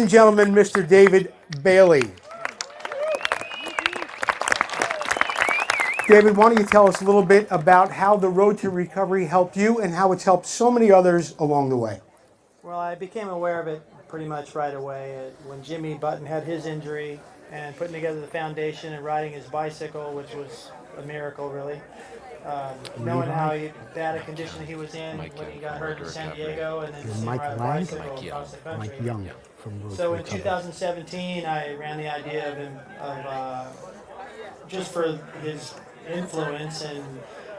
and gentlemen, Mr. David Bailey. David, why don't you tell us a little bit about how the road to recovery helped you and how it's helped so many others along the way? Well, I became aware of it pretty much right away when Jimmy Button had his injury and putting together the foundation and riding his bicycle, which was a miracle, really. Knowing how bad a condition he was in when he got hurt in San Diego, and then seeing ride a bicycle across the country. Mike Young from Road So to in Recovery. 2017, I ran the idea just for his influence and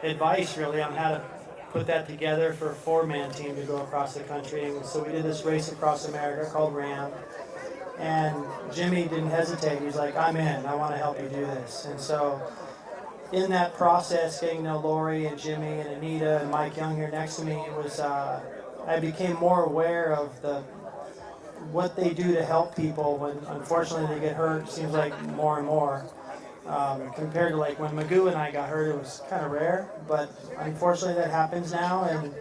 advice, really, on how to put that together for a four-man team to go across the country. And so we did this race across America called RAM. And Jimmy didn't hesitate. He was like, I'm in. I want to help you do this. And so in that process, getting to know Lori and Jimmy and Anita and Mike Young here next to me, it was I became more aware of what they do to help people when unfortunately they get hurt. It seems like more and more. Compared to like when Magoo and I got hurt, it was kind of rare, but unfortunately that happens now. And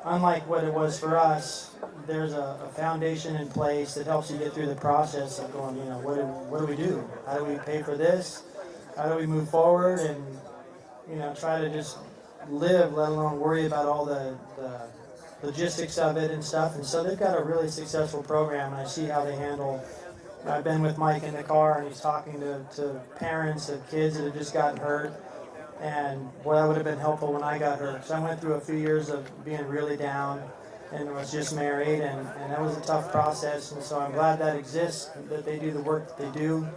unlike what it was for us, there's a foundation in place that helps you get through the process of going, what do we do? How do we pay for this? How do we move forward and, try to just live, let alone worry about all the logistics of it and stuff. And so they've got a really successful program, and I see how they handle. I've been with Mike in the car, and he's talking to parents of kids that have just gotten hurt, and boy, that would have been helpful when I got hurt. So I went through a few years of being really down, and was just married, and that was a tough process, and so I'm glad that exists, that they do the work that they do.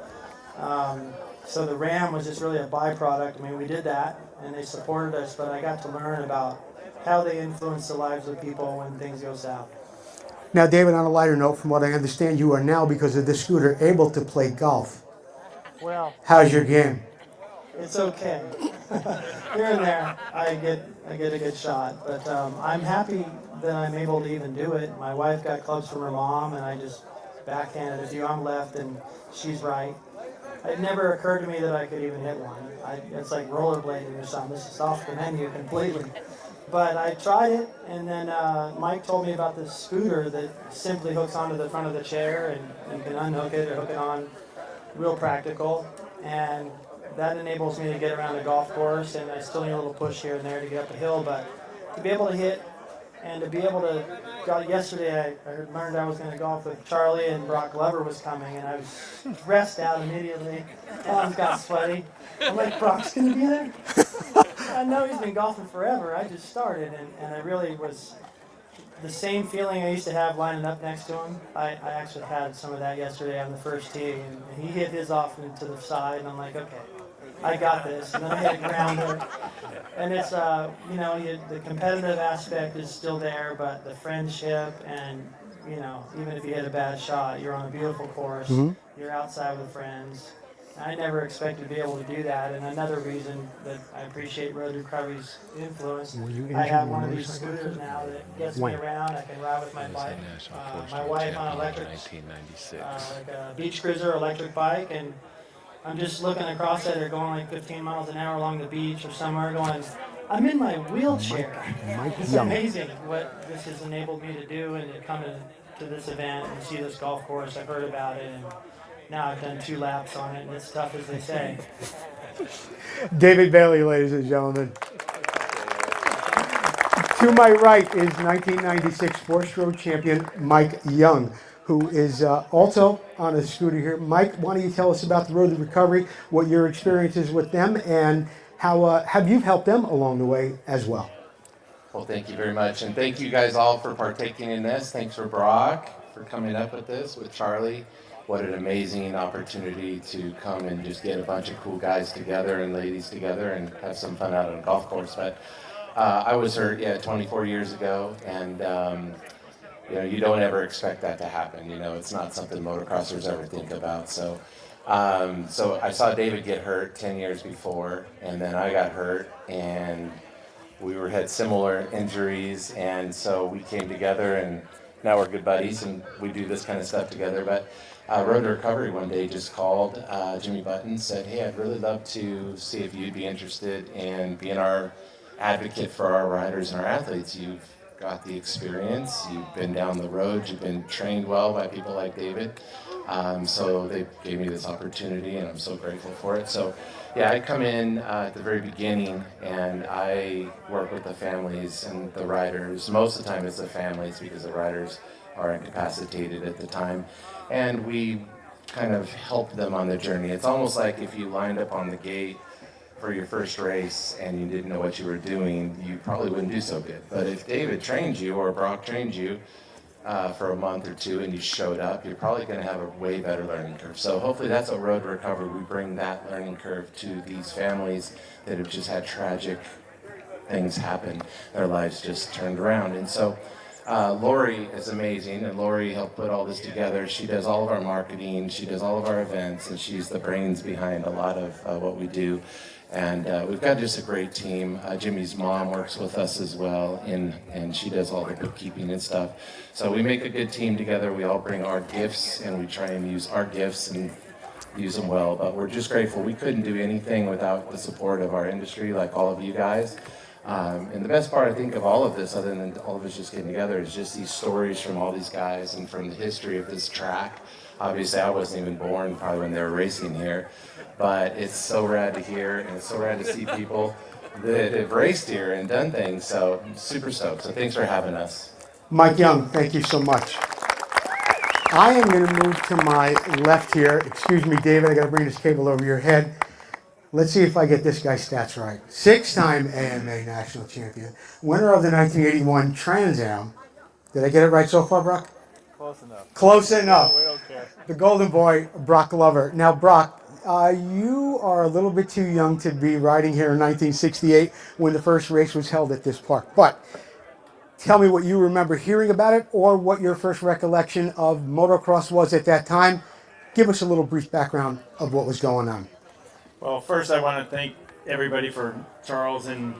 So the RAM was just really a byproduct. I mean, we did that, and they supported us, but I got to learn about how they influence the lives of people when things go south. Now, David, on a lighter note, from what I understand, you are now, because of the scooter, able to play golf. Well, how's your game? It's okay. Here and there, I get a good shot, but I'm happy that I'm able to even do it. My wife got clubs from her mom, and I just backhanded a few. I'm left, and she's right. It never occurred to me that I could even hit one. It's like rollerblading or something. This is off the menu completely. But I tried it, and then Mike told me about this scooter that simply hooks onto the front of the chair, and you can unhook it or hook it on, real practical. And that enables me to get around the golf course, and I still need a little push here and there to get up a hill, but to be able to hit and to be able to, yesterday I learned I was going to golf with Charlie and Brock Glover was coming, and I was dressed out immediately. Arms got sweaty. I'm like, Brock's going to be there? I know he's been golfing forever. I just started, and I really was the same feeling I used to have lining up next to him. I actually had some of that yesterday on the first tee, and he hit his off into the side, and I'm like, okay, I got this. And then I hit a grounder, and it's the competitive aspect is still there, but the friendship and even if you hit a bad shot, you're on a beautiful course. Mm-hmm. You're outside with friends. I never expected to be able to do that, and another reason that I appreciate Road to Recovery's influence, I have one of these scooters now that gets me around. I can ride with my bike. My wife on electric, like a beach cruiser electric bike, and I'm just looking across at her going like 15 miles an hour along the beach or somewhere going, I'm in my wheelchair. It's amazing what this has enabled me to do, and to come to this event and see this golf course. I've heard about it, and now I've done 2 laps on it, and it's tough as they say. David Bailey, ladies and gentlemen. To my right is 1996 four-stroke champion Mike Young, who is also on a scooter here. Mike, why don't you tell us about the Road to Recovery, what your experience is with them, and how have you helped them along the way as well? Well, thank you very much, and thank you guys all for partaking in this. Thanks for Brock for coming up with this with Charlie. What an amazing opportunity to come and just get a bunch of cool guys together and ladies together and have some fun out on a golf course. But I was hurt, 24 years ago, and you don't ever expect that to happen. It's not something motocrossers ever think about. So I saw David get hurt 10 years before, and then I got hurt, and we had similar injuries, and so we came together, and now we're good buddies, and we do this kind of stuff together. But Road to Recovery one day just called Jimmy Button, said, hey, I'd really love to see if you'd be interested in being our advocate for our riders and our athletes. You've got the experience. You've been down the road. You've been trained well by people like David. So they gave me this opportunity, and I'm so grateful for it. So, yeah, I come in at the very beginning, and I work with the families and the riders. Most of the time, it's the families because the riders are incapacitated at the time, and we kind of help them on their journey. It's almost like if you lined up on the gate for your first race and you didn't know what you were doing, you probably wouldn't do so good. But if David trained you or Brock trained you for a month or two and you showed up, you're probably going to have a way better learning curve. So hopefully that's a road to recovery. We bring that learning curve to these families that have just had tragic things happen. Their lives just turned around. And so Lori is amazing, and Lori helped put all this together. She does all of our marketing, she does all of our events, and she's the brains behind a lot of what we do. And we've got just a great team. Jimmy's mom works with us as well, and she does all the bookkeeping and stuff. So we make a good team together. We all bring our gifts, and we try and use our gifts and use them well. But we're just grateful. We couldn't do anything without the support of our industry, like all of you guys. And the best part, I think, of all of this, other than all of us just getting together, is just these stories from all these guys and from the history of this track. Obviously, I wasn't even born probably when they were racing here, but it's so rad to hear, and it's so rad to see people that have raced here and done things. So I'm super stoked. So thanks for having us. Mike Young, thank you so much. I am going to move to my left here. Excuse me, David, I got to bring this cable over your head. Let's see if I get this guy's stats right. 6-time AMA national champion, winner of the 1981 Trans Am. Did I get it right so far, Brock? Close enough. Close enough. We don't care. The golden boy, Brock Lover. Now, Brock, you are a little bit too young to be riding here in 1968 when the first race was held at this park. But tell me what you remember hearing about it, or what your first recollection of motocross was at that time. Give us a little brief background of what was going on. Well, first I want to thank everybody for Charles and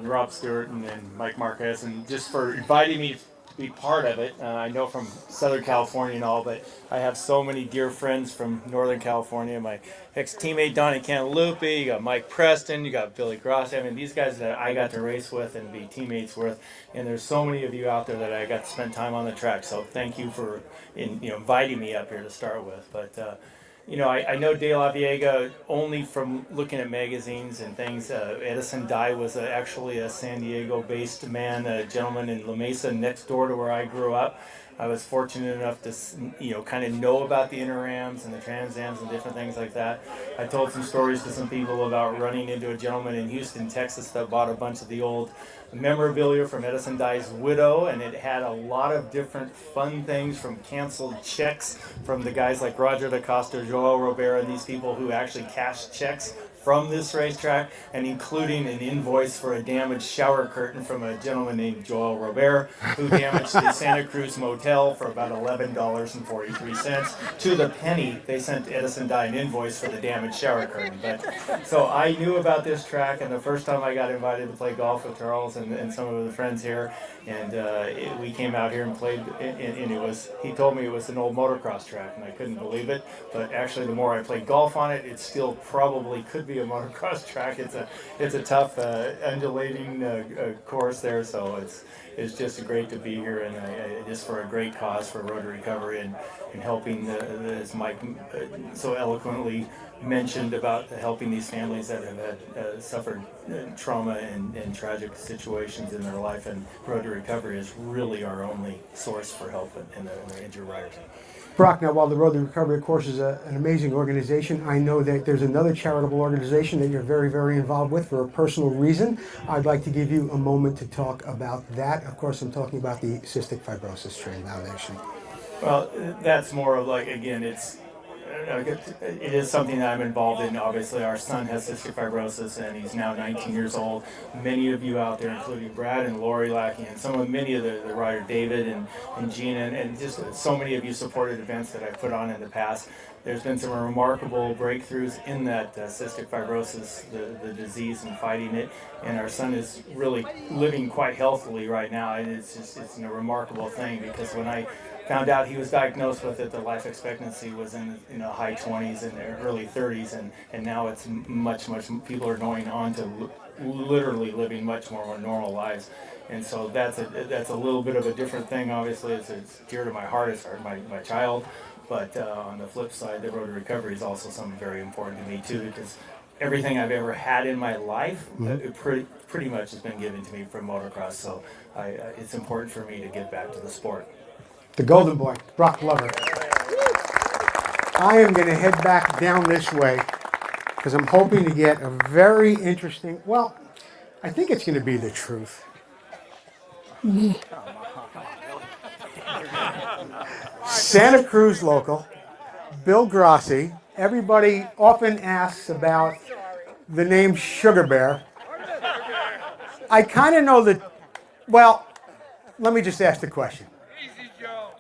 Rob Stewart and Mike Marquez, and just for inviting me to be part of it. I know from Southern California and all, but I have so many dear friends from Northern California. My ex-teammate Donnie Cantalupe, you got Mike Preston, you got Billy Grossi. I mean, these guys that I got to race with and be teammates with, and there's so many of you out there that I got to spend time on the track. So thank you for inviting me up here to start with. But I know De La Viega only from looking at magazines and things. Edison Dye was actually a San Diego-based man, a gentleman in La Mesa next door to where I grew up. I was fortunate enough to, kind of know about the Interams and the Trans Ams and different things like that. I told some stories to some people about running into a gentleman in Houston, Texas that bought a bunch of the old memorabilia from Edison Dye's widow, and it had a lot of different fun things, from canceled checks from the guys like Roger DaCosta, Joel Robera, and these people who actually cashed checks from this racetrack, and including an invoice for a damaged shower curtain from a gentleman named Joel Robert, who damaged the Santa Cruz Motel for about $11.43. To the penny, they sent Edison Dye an invoice for the damaged shower curtain. But so I knew about this track, and the first time I got invited to play golf with Charles and some of the friends here, and we came out here and played, and he told me it was an old motocross track, and I couldn't believe it. But actually, the more I played golf on it, it still probably could be a motocross track. It's a tough undulating course there, so it's just great to be here, and just for a great cause for road recovery and helping, as Mike so eloquently mentioned, about helping these families that have had suffered trauma and tragic situations in their life. And road to recovery is really our only source for help in the injured riders. Brock, now while the Road to Recovery, of course, is an amazing organization, I know that there's another charitable organization that you're very, very involved with for a personal reason. I'd like to give you a moment to talk about that. Of course, I'm talking about the Cystic Fibrosis Training Foundation. Well, that's more of like, again, it is something that I'm involved in. Obviously, our son has cystic fibrosis, and he's now 19 years old. Many of you out there, including Brad and Lori Lackey, and many of the rider David and Gina, and just so many of you supported events that I've put on in the past. There's been some remarkable breakthroughs in that cystic fibrosis, the disease, and fighting it. And our son is really living quite healthily right now, and it's a remarkable thing, because when I found out he was diagnosed with it, the life expectancy was in the high 20s and early 30s, and now it's much people are going on to literally living much more normal lives. And so that's a little bit of a different thing. Obviously, it's dear to my heart. It's my child. But on the flip side, the road to recovery is also something very important to me too, because everything I've ever had in my life, it pretty much has been given to me from motocross. So it's important for me to give back to the sport. The golden boy, Brock Glover. I am going to head back down this way because I'm hoping to get a very interesting, well, I think it's going to be the truth. Santa Cruz local, Bill Grossi. Everybody often asks about the name Sugar Bear. I kind of know that, well, let me just ask the question.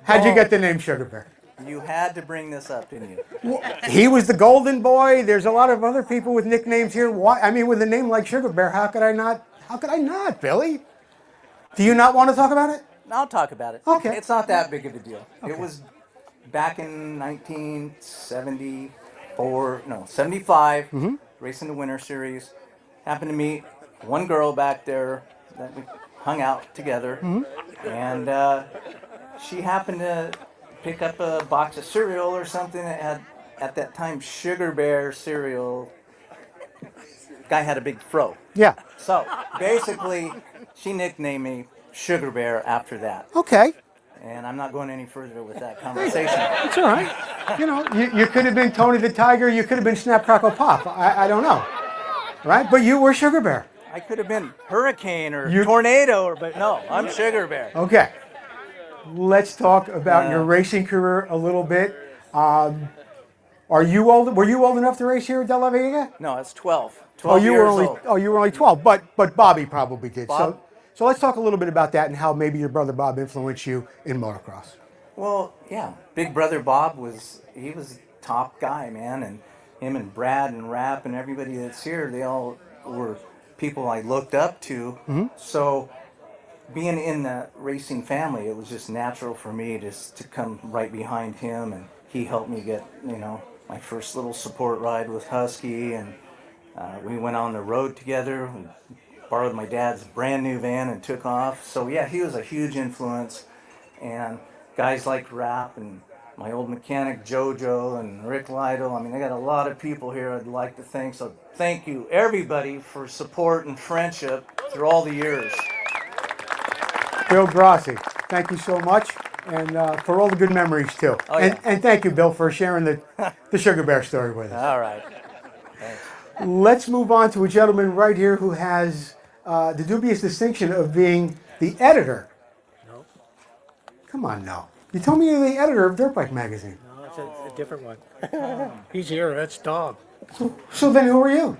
How'd you get the name Sugar Bear? You had to bring this up, didn't you? Well, he was the golden boy. There's a lot of other people with nicknames here. Why? I mean, with a name like Sugar Bear, how could I not? How could I not, Billy? Do you not want to talk about it? I'll talk about it. Okay. It's not that big of a deal. Okay. It was back in 75, racing the Winter Series. Happened to meet one girl back there that we hung out together. And she happened to pick up a box of cereal or something that had, at that time, Sugar Bear cereal. Guy had a big fro. Yeah. So basically, she nicknamed me Sugar Bear after that. Okay. And I'm not going any further with that conversation. It's all right. You know, you could have been Tony the Tiger. You could have been Snap Crackle Pop. I don't know. Right? But you were Sugar Bear. I could have been Hurricane or Tornado, but no, I'm Sugar Bear. Okay. Let's talk about your racing career a little bit. Are you old? Were you old enough to race here at De La Vega? No, I was 12. 12 years old. You were only 12. But Bobby probably did. Bob? So let's talk a little bit about that and how maybe your brother Bob influenced you in motocross. Well, yeah, Big Brother Bob was top guy, man, and him and Brad and Rap and everybody that's here, they all were people I looked up to. So being in the racing family, it was just natural for me just to come right behind him, and he helped me get, my first little support ride with Husky, and we went on the road together. We borrowed my dad's brand new van and took off. So yeah, he was a huge influence, and guys like Rap and my old mechanic Jojo and Rick Lytle. I mean, I got a lot of people here I'd like to thank. So thank you everybody for support and friendship through all the years. Bill Grossi, thank you so much, and for all the good memories too. Oh, yeah. And thank you, Bill, for sharing the Sugar Bear story with us. All right. Thanks. Let's move on to a gentleman right here who has the dubious distinction of being the editor. No, Come on now. You told me you're the editor of Dirt Bike Magazine. no, it's a different one. He's here. That's Dom. So then who are you?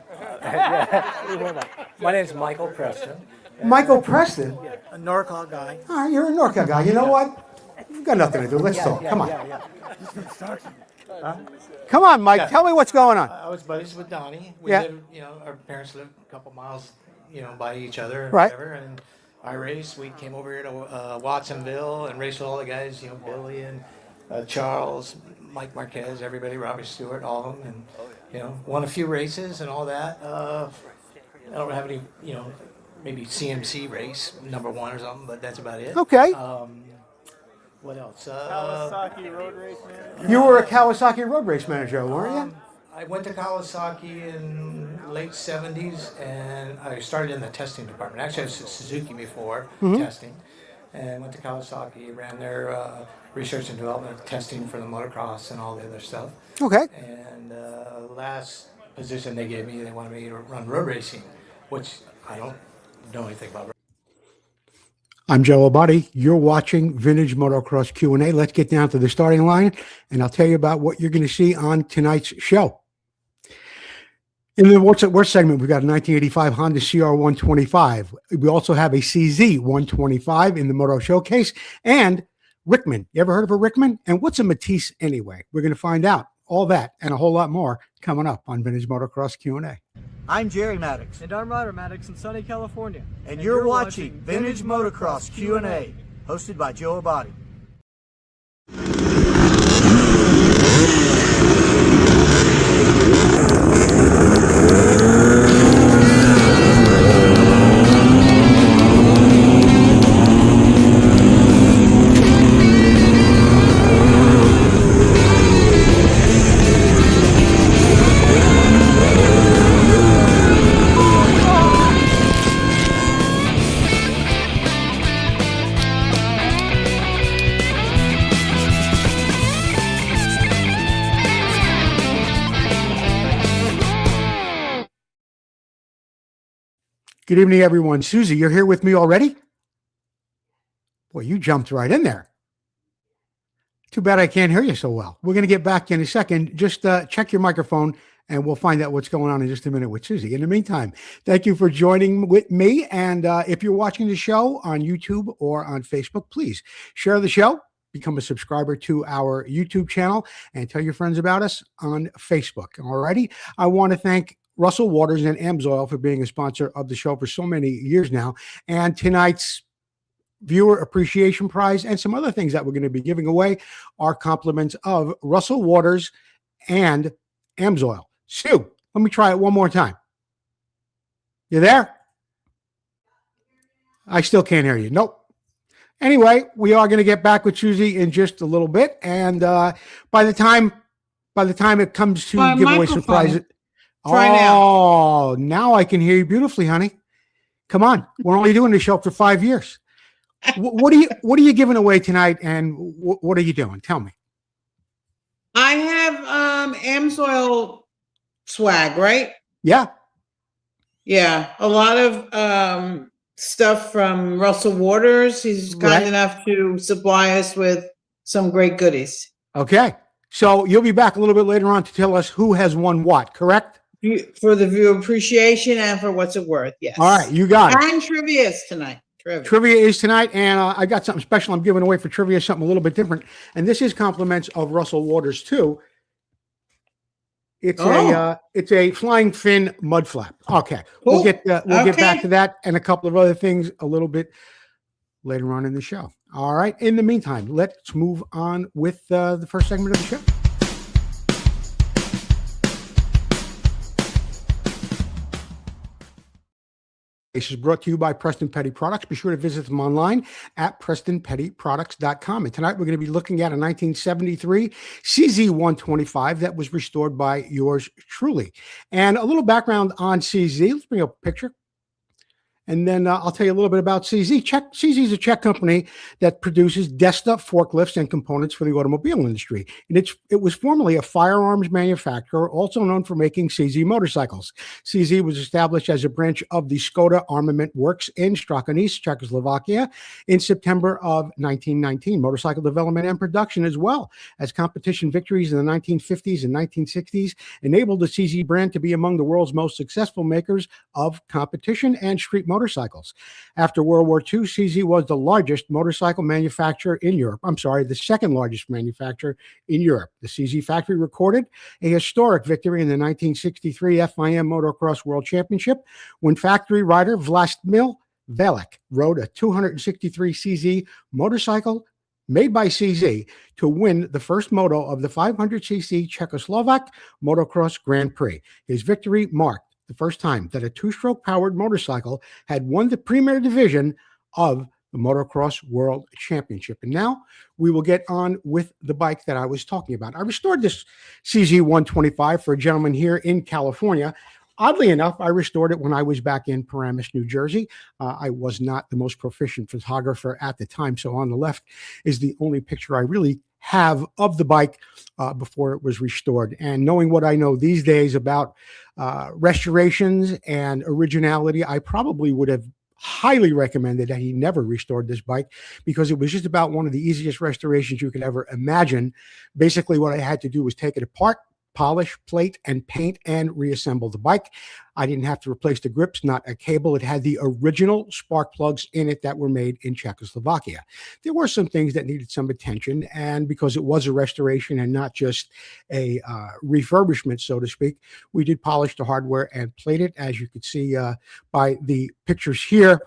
My name's Michael Preston. Michael Preston? A NorCal guy. All right, you're a NorCal guy. You know what? We've got nothing to do. Let's talk. Come on. Yeah. Come on, Mike. Tell me what's going on. I was buddies with Donnie. We Yeah. lived, our parents lived a couple miles, by each other and Right. whatever. And I raced. We came over here to Watsonville and raced with all the guys, Billy and Charles, Mike Marquez, everybody, Robbie Stewart, all of them, and won a few races and all that. I don't have any, maybe CMC race number 1 or something, but that's about it. Okay. What else? Kawasaki road race man. You were a Kawasaki road race manager, weren't you? I went to Kawasaki in late 70s, and I started in the testing department. Actually, I was at Suzuki before testing, and went to Kawasaki, ran their research and development testing for the motocross and all the other stuff. Okay. And last position they gave me, they wanted me to run road racing, which I don't know anything about. I'm Joe Abbate. You're watching Vintage Motocross Q&A. Let's get down to the starting line, and I'll tell you about what you're going to see on tonight's show. In the What's At Worst segment, we've got a 1985 Honda CR125. We also have a CZ125 in the Moto Showcase, and Rickman. You ever heard of a Rickman? And what's a Matisse anyway? We're going to find out all that and a whole lot more coming up on Vintage Motocross Q&A. I'm Jerry Maddox, And I'm Ryder Maddox in sunny California. and you're watching Vintage Motocross Q&A, hosted by Joe Abbate. Good evening, everyone. Susie, you're here with me already? Boy, you jumped right in there. Too bad I can't hear you so well. We're going to get back in a second. Just check your microphone and we'll find out what's going on in just a minute with Susie. In the meantime, thank you for joining with me. And if you're watching the show on YouTube or on Facebook, please share the show, become a subscriber to our YouTube channel, and tell your friends about us on Facebook. Alrighty. I want to thank Russell Waters and Amsoil for being a sponsor of the show for so many years now. And tonight's Viewer Appreciation Prize and some other things that we're going to be giving away are compliments of Russell Waters and Amsoil. Sue, let me try it one more time. You there? I still can't hear you. Nope. Anyway, we are going to get back with Susie in just a little bit, and by the time it comes to giveaway surprises, now I can hear you beautifully, honey. Come on, we're only doing this show for 5 years. What are you giving away tonight, and what are you doing? Tell me. I have Amsoil swag, right? Yeah. Yeah, a lot of stuff from Russell Waters. He's kind enough to supply us with some great goodies. Okay. So you'll be back a little bit later on to tell us who has won what, correct? For the view appreciation and for what's it worth, yes. All right, you got it. And trivia is tonight. Trivia is tonight, and I got something special I'm giving away for trivia, something a little bit different. And this is compliments of Russell Waters, too. It's a flying fin mud flap. Okay. Cool. We'll get back to that and a couple of other things a little bit later on in the show. All right. In the meantime, let's move on with the first segment of the show. This is brought to you by Preston Petty Products. Be sure to visit them online at PrestonPettyProducts.com. And tonight we're going to be looking at a 1973 CZ125 that was restored by yours truly. And a little background on CZ. Let's bring up a picture. And then I'll tell you a little bit about CZ. CZ is a Czech company that produces Desta forklifts and components for the automobile industry. And it was formerly a firearms manufacturer, also known for making CZ motorcycles. CZ was established as a branch of the Skoda Armament Works in Strakonice, Czechoslovakia, in September of 1919. Motorcycle development and production, as well as competition victories in the 1950s and 1960s, enabled the CZ brand to be among the world's most successful makers of competition and street motorcycles. After World War II, CZ was the largest motorcycle manufacturer in Europe. I'm sorry, the second largest manufacturer in Europe. The CZ factory recorded a historic victory in the 1963 FIM Motocross World Championship when factory rider Vlastimil Velek rode a 263 CZ motorcycle made by CZ to win the first moto of the 500cc Czechoslovak Motocross Grand Prix. His victory marked the first time that a two-stroke powered motorcycle had won the premier division of the Motocross World Championship. And now we will get on with the bike that I was talking about. I restored this CZ125 for a gentleman here in California. Oddly enough, I restored it when I was back in Paramus, New Jersey. I was not the most proficient photographer at the time. So on the left is the only picture I really have of the bike before it was restored. And knowing what I know these days about restorations and originality, I probably would have highly recommended that he never restored this bike because it was just about one of the easiest restorations you could ever imagine. Basically, what I had to do was take it apart, polish, plate, and paint, and reassemble the bike. I didn't have to replace the grips, not a cable. It had the original spark plugs in it that were made in Czechoslovakia. There were some things that needed some attention, and because it was a restoration and not just a refurbishment, so to speak, we did polish the hardware and plate it, as you could see by the pictures here.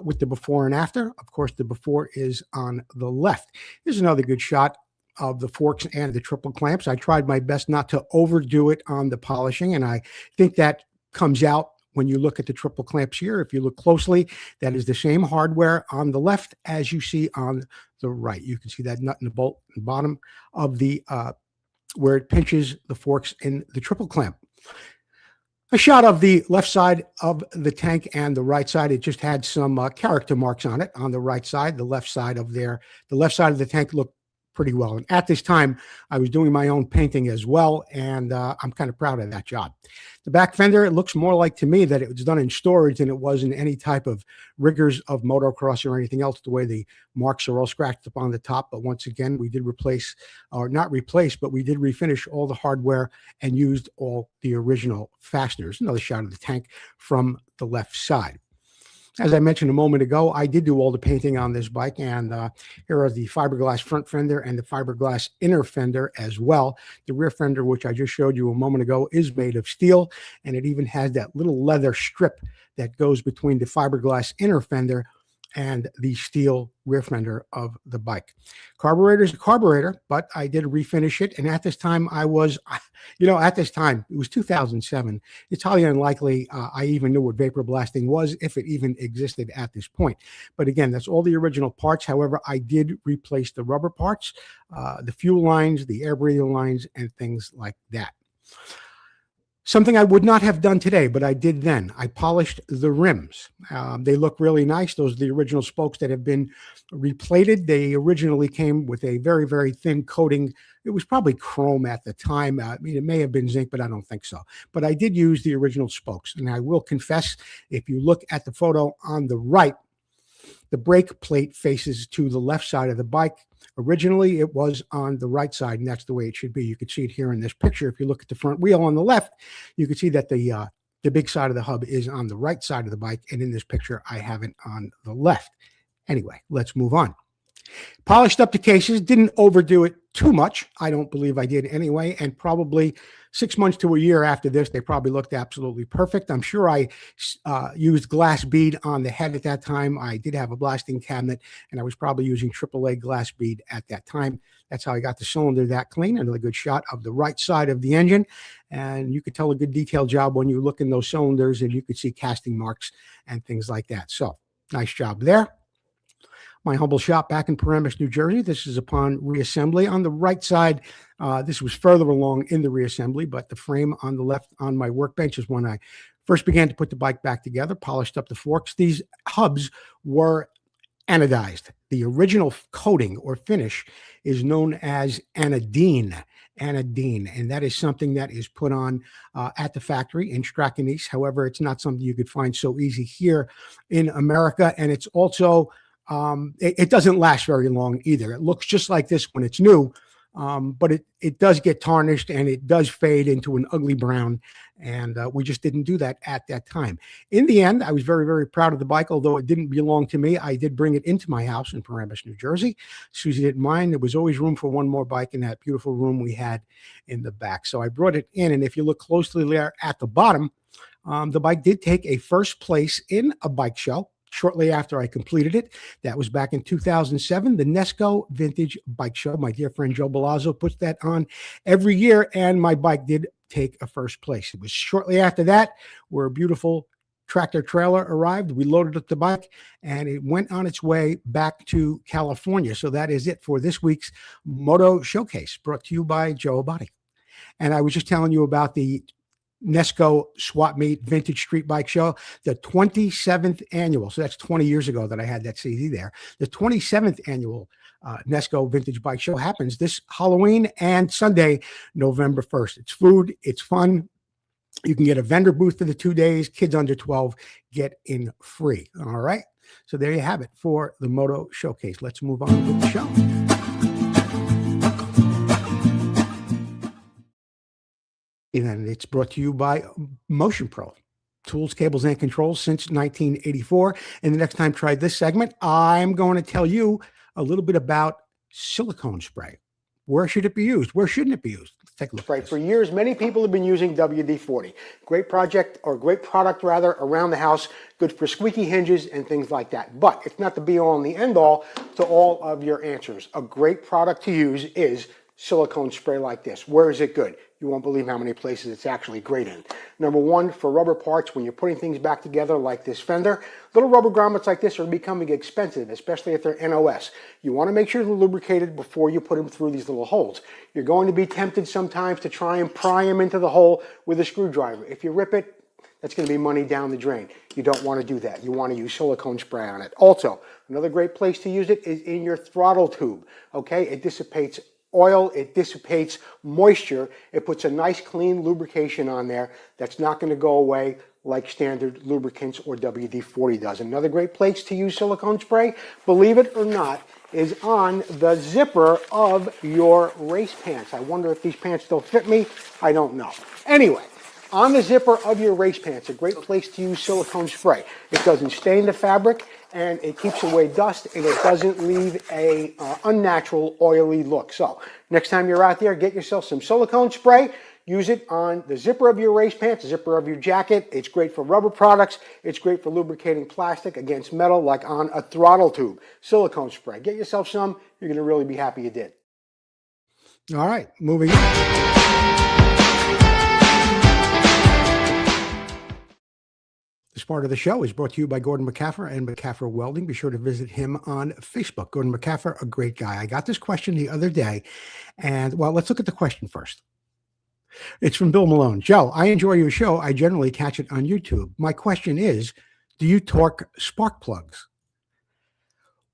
With the before and after. Of course, the before is on the left. Here's another good shot of the forks and the triple clamps. I tried my best not to overdo it on the polishing, and I think that comes out when you look at the triple clamps here. If you look closely, that is the same hardware on the left as you see on the right. You can see that nut and the bolt at the bottom of the where it pinches the forks in the triple clamp. A shot of the left side of the tank and the right side. It just had some character marks on it on the right side. The left side of the tank looked pretty well. And at this time, I was doing my own painting as well, and I'm kind of proud of that job. The back fender, it looks more like to me that it was done in storage than it was in any type of rigors of motocross or anything else, the way the marks are all scratched up on the top. But once again, we did replace, or not replace, but we did refinish all the hardware and used all the original fasteners. Another shot of the tank from the left side. As I mentioned a moment ago, I did do all the painting on this bike, and here are the fiberglass front fender and the fiberglass inner fender as well. The rear fender, which I just showed you a moment ago, is made of steel, and it even has that little leather strip that goes between the fiberglass inner fender and the steel rear fender of the bike. Carburetor is a carburetor, but I did refinish it. And at this time, it was 2007. It's highly unlikely I even knew what vapor blasting was, if it even existed at this point. But again, that's all the original parts. However, I did replace the rubber parts, the fuel lines, the air breather lines, and things like that. Something I would not have done today, but I did then. I polished the rims. They look really nice. Those are the original spokes that have been replated. They originally came with a very, very thin coating. It was probably chrome at the time. I mean, it may have been zinc, but I don't think so. But I did use the original spokes. And I will confess, if you look at the photo on the right, the brake plate faces to the left side of the bike. Originally, it was on the right side, and that's the way it should be. You can see it here in this picture. If you look at the front wheel on the left, you can see that the big side of the hub is on the right side of the bike, and in this picture, I have it on the left. Anyway, let's move on. Polished up the cases, didn't overdo it too much. I don't believe I did anyway, and probably 6 months to a year after this, they probably looked absolutely perfect. I'm sure I used glass bead on the head at that time. I did have a blasting cabinet, and I was probably using AAA glass bead at that time. That's how I got the cylinder that clean. Another good shot of the right side of the engine, and you could tell a good detail job when you look in those cylinders, and you could see casting marks and things like that. So nice job there. My humble shop back in Paramus, New Jersey. This is upon reassembly. On the right side, this was further along in the reassembly, but the frame on the left on my workbench is when I first began to put the bike back together, polished up the forks. These hubs were anodized. The original coating or finish is known as anodine, and that is something that is put on at the factory in Strathconnys. However, it's not something you could find so easy here in America, and it's also it doesn't last very long either. It looks just like this when it's new, but it does get tarnished and it does fade into an ugly brown, and we just didn't do that at that time. In the end, I was very, very proud of the bike, although it didn't belong to me. I did bring it into my house in Paramus, New Jersey. Susie didn't mind. There was always room for one more bike in that beautiful room we had in the back. So I brought it in, and if you look closely there at the bottom, the bike did take a first place in a bike show shortly after I completed it. That was back in 2007, the Nesco Vintage Bike Show. My dear friend Joe Abbate puts that on every year, and my bike did take a first place. It was shortly after that where a beautiful tractor trailer arrived. We loaded up the bike, and it went on its way back to California. So that is it for this week's Moto Showcase, brought to you by Joe Abbate. And I was just telling you about the Nesco Swap Meet Vintage Street Bike Show, the 27th annual. So that's 20 years ago that I had that CD there. The 27th annual Nesco Vintage Bike Show happens this Halloween and Sunday, November 1st. It's food, it's fun. You can get a vendor booth for the 2 days. Kids under 12 get in free. All right. So there you have it for the Moto Showcase. Let's move on with the show. And it's brought to you by Motion Pro. Tools, cables, and controls since 1984. And the next time I try this segment, I'm going to tell you a little bit about silicone spray. Where should it be used? Where shouldn't it be used? Let's take a look. Right. For years, many people have been using WD-40. Great product around the house. Good for squeaky hinges and things like that. But it's not the be-all and the end-all to all of your answers. A great product to use is silicone spray like this. Where is it good? You won't believe how many places it's actually great in. Number one, for rubber parts, when you're putting things back together like this fender, little rubber grommets like this are becoming expensive, especially if they're NOS. You want to make sure they're lubricated before you put them through these little holes. You're going to be tempted sometimes to try and pry them into the hole with a screwdriver. If you rip it, That's going to be money down the drain. You don't want to do that. You want to use silicone spray on it. Also, another great place to use it is in your throttle tube. Okay, it dissipates oil, it dissipates moisture, it puts a nice clean lubrication on there that's not going to go away like standard lubricants or WD-40 does. Another great place to use silicone spray, believe it or not, is on the zipper of your race pants. I wonder if these pants still fit me. I don't know. Anyway, on the zipper of your race pants, a great place to use silicone spray. It doesn't stain the fabric, and it keeps away dust, and it doesn't leave a unnatural oily look. So next time you're out there, get yourself some silicone spray. Use it on the zipper of your race pants, the zipper of your jacket. It's great for rubber products. It's great for lubricating plastic against metal, like on a throttle tube. Silicone spray. Get yourself some. You're going to really be happy you did. All right, moving on. This part of the show is brought to you by Gordon McCaffer and McCaffer Welding. Be sure to visit him on Facebook. Gordon McCaffer, a great guy. I got this question the other day, and well, let's look at the question first. It's from Bill Malone. Joe, I enjoy your show. I generally catch it on YouTube. My question is, do you torque spark plugs?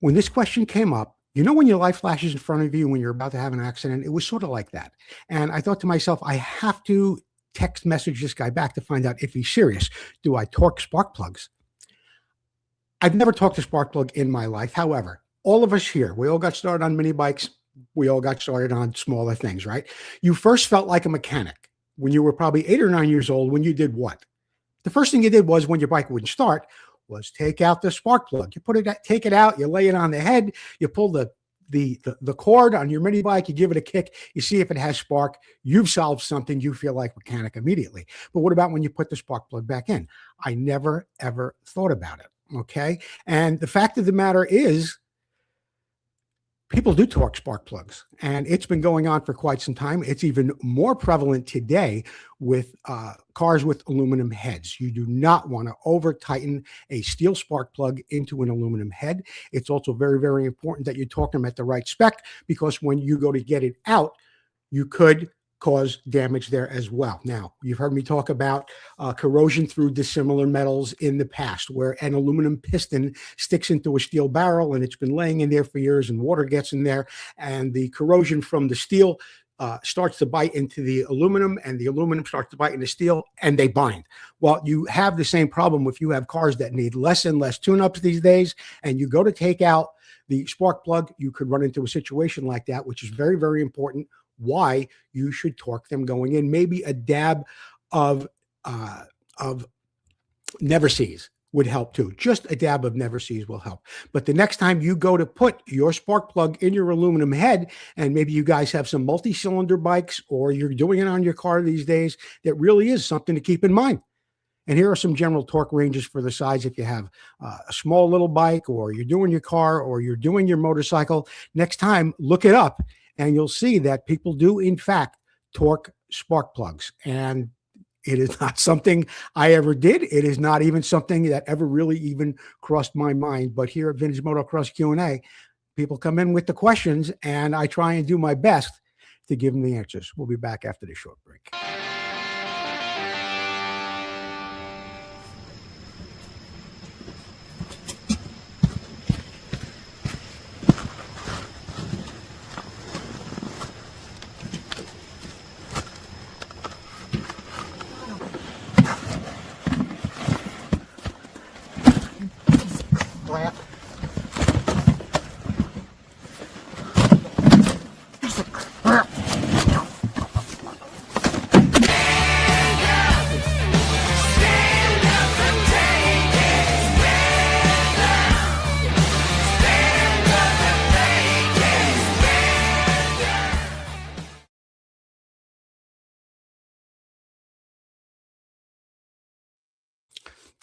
When this question came up, you know when your light flashes in front of you when you're about to have an accident? It was sort of like that. And I thought to myself, I have to text message this guy back to find out if he's serious. Do I torque spark plugs? I've never torqued a spark plug in my life. However, all of us here, we all got started on mini bikes. We all got started on smaller things, right? You first felt like a mechanic when you were probably 8 or 9 years old. When you did what? The first thing you did was, when your bike wouldn't start, was take out the spark plug. You take it out, you lay it on the head, you pull the cord on your mini bike, you give it a kick, you see if it has spark. You've solved something. You feel like mechanic immediately. But what about when you put the spark plug back in? I never, ever thought about it. Okay. And the fact of the matter is, people do torque spark plugs, and it's been going on for quite some time. It's even more prevalent today with cars with aluminum heads. You do not want to over tighten a steel spark plug into an aluminum head. It's also very, very important that you torque them at the right spec, because when you go to get it out, you could cause damage there as well. Now, you've heard me talk about corrosion through dissimilar metals in the past, where an aluminum piston sticks into a steel barrel and it's been laying in there for years, and water gets in there, and the corrosion from the steel starts to bite into the aluminum, and the aluminum starts to bite into steel, and they bind. Well, you have the same problem if you have cars that need less and less tune-ups these days, and you go to take out the spark plug, you could run into a situation like that, which is very, very important. Why you should torque them going in. Maybe a dab of Never Seas would help too. Just a dab of Never Seas will help. But the next time you go to put your spark plug in your aluminum head, and maybe you guys have some multi-cylinder bikes, or you're doing it on your car these days, that really is something to keep in mind. And here are some general torque ranges for the size. If you have a small little bike, or you're doing your car, or you're doing your motorcycle, next time look it up, and you'll see that people do, in fact, torque spark plugs. And it is not something I ever did. It is not even something that ever really even crossed my mind. But here at Vintage Motocross Q&A, people come in with the questions, and I try and do my best to give them the answers. We'll be back after this short break.